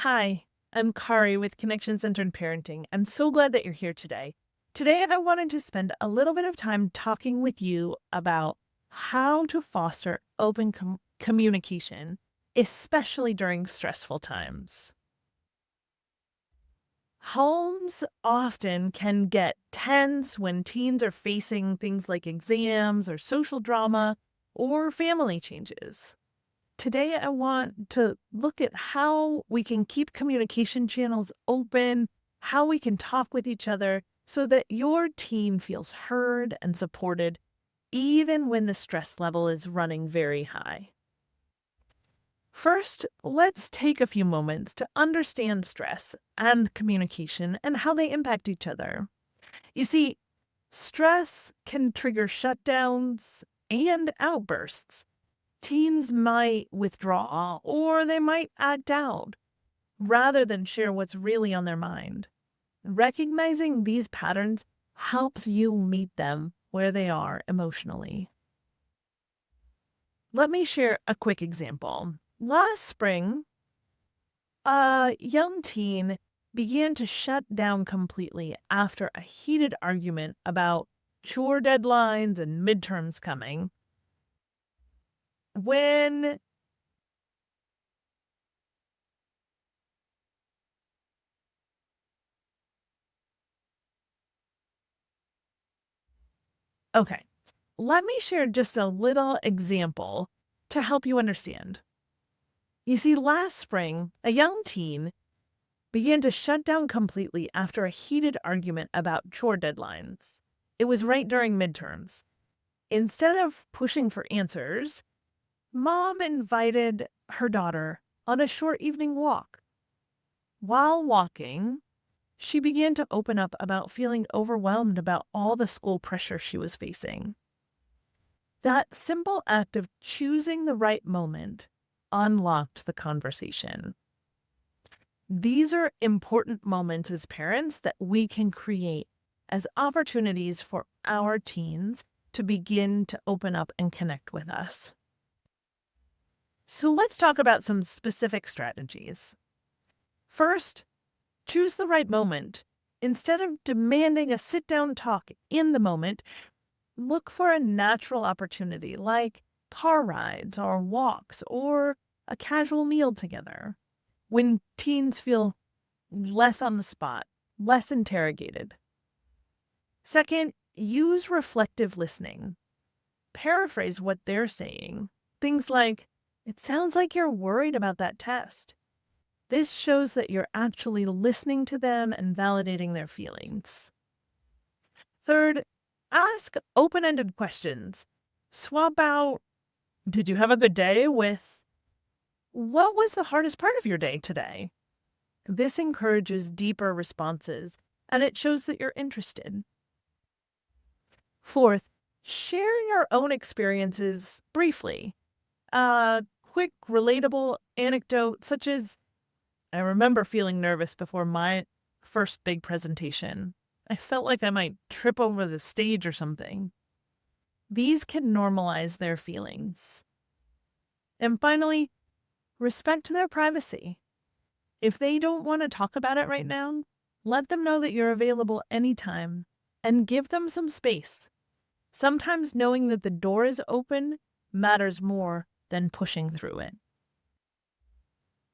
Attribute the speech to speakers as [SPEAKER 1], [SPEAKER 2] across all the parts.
[SPEAKER 1] Hi, I'm Kari with Connection Centered Parenting. I'm so glad that you're here today. Today, I wanted to spend a little bit of time talking with you about how to foster open communication, especially during stressful times. Homes often can get tense when teens are facing things like exams or social drama or family changes. Today, I want to look at how we can keep communication channels open, how we can talk with each other so that your teen feels heard and supported, even when the stress level is running very high. First, let's take a few moments to understand stress and communication and how they impact each other. You see, stress can trigger shutdowns and outbursts. Teens might withdraw or they might act out rather than share what's really on their mind. Recognizing these patterns helps you meet them where they are emotionally. Let me share a quick example. Last spring, a young teen began to shut down completely after a heated argument about chore deadlines and midterms coming. When Okay, let me share just a little example to help you understand. You see, last spring, a young teen began to shut down completely after a heated argument about chore deadlines. It was right during midterms. Instead of pushing for answers, mom invited her daughter on a short evening walk. While walking, she began to open up about feeling overwhelmed about all the school pressure she was facing. That simple act of choosing the right moment unlocked the conversation. These are important moments as parents that we can create as opportunities for our teens to begin to open up and connect with us. So let's talk about some specific strategies. First, choose the right moment. Instead of demanding a sit down talk in the moment, look for a natural opportunity like car rides or walks or a casual meal together. When teens feel less on the spot, less interrogated. Second, use reflective listening. Paraphrase what they're saying. Things like, "It sounds like you're worried about that test." This shows that you're actually listening to them and validating their feelings. Third, ask open ended questions. Swap out, "Did you have a good day?" with, "What was the hardest part of your day today?" This encourages deeper responses and it shows that you're interested. Fourth, share your own experiences briefly. A quick, relatable anecdote, such as, "I remember feeling nervous before my first big presentation. I felt like I might trip over the stage or something." These can normalize their feelings. And finally, respect their privacy. If they don't want to talk about it right now, let them know that you're available anytime and give them some space. Sometimes knowing that the door is open matters more than pushing through it.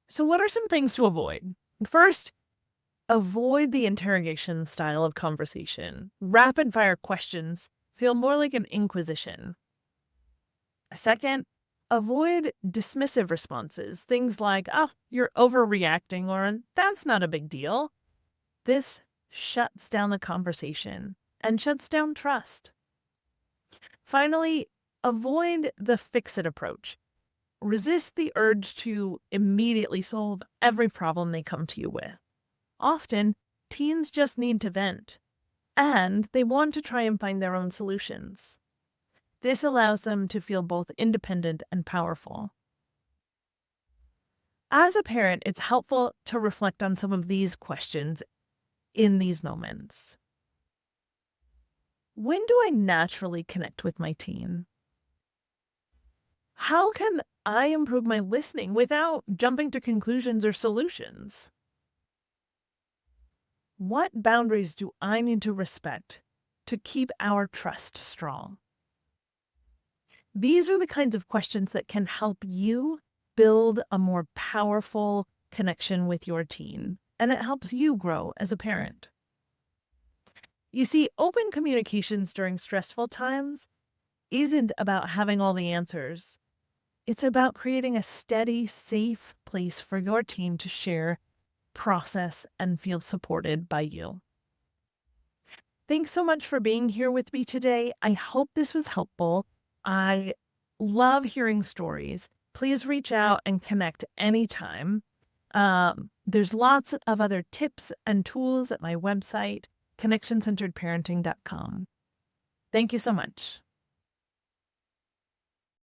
[SPEAKER 1] So, what are some things to avoid? First, avoid the interrogation style of conversation. Rapid fire questions feel more like an inquisition. Second, avoid dismissive responses. Things like, "Oh, you're overreacting," or "That's not a big deal." This shuts down the conversation and shuts down trust. Finally, avoid the fix it approach. Resist the urge to immediately solve every problem they come to you with. Often, teens just need to vent, and they want to try and find their own solutions. This allows them to feel both independent and powerful. As a parent, it's helpful to reflect on some of these questions in these moments. When do I naturally connect with my teen? How can I improve my listening without jumping to conclusions or solutions? What boundaries do I need to respect to keep our trust strong? These are the kinds of questions that can help you build a more powerful connection with your teen, and it helps you grow as a parent. You see, open communications during stressful times isn't about having all the answers. It's about creating a steady, safe place for your teen to share, process, and feel supported by you. Thanks so much for being here with me today. I hope this was helpful. I love hearing stories. Please reach out and connect anytime. There's lots of other tips and tools at my website, connectioncenteredparenting.com. Thank you so much.